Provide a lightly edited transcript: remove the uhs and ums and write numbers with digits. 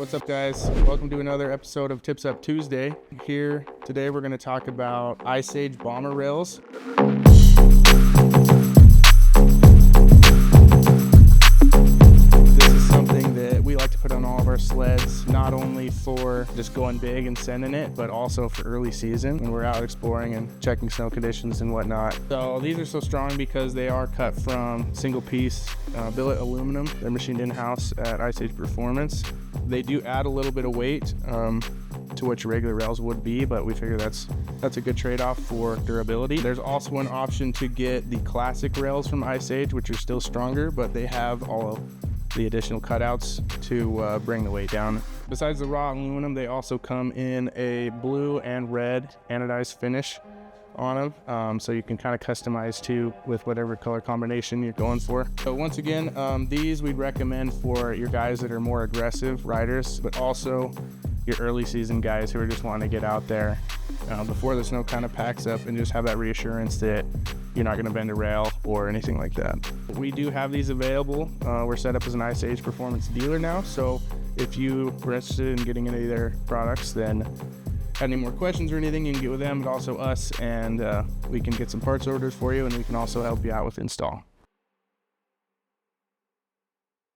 What's up, guys? Welcome to another episode of Tips Up Tuesday. Here today we're going to talk about IceAge Bomber Rails. This is something that we like to put on all of our sleds, not only for just going big and sending it, but also for early season when we're out exploring and checking snow conditions and whatnot. So these are so strong because they are cut from single piece billet aluminum. They're machined in-house at IceAge Performance. They do add a little bit of weight to what your regular rails would be, but we figure that's a good trade-off for durability. There's also an option to get the classic rails from IceAge, which are still stronger, but they have all of the additional cutouts to bring the weight down. Besides the raw aluminum, they also come in a blue and red anodized finish on them, so you can kind of customize too with whatever color combination you're going for. So once again, these we'd recommend for your guys that are more aggressive riders, but also your early season guys who are just wanting to get out there before the snow kind of packs up and just have that reassurance that you're not going to bend a rail or anything like that. We do have these available. We're set up as an IceAge Performance dealer now, so if you are interested in getting any of their products, then had any more questions or anything, you can get with them, but also us, and we can get some parts orders for you, and we can also help you out with install.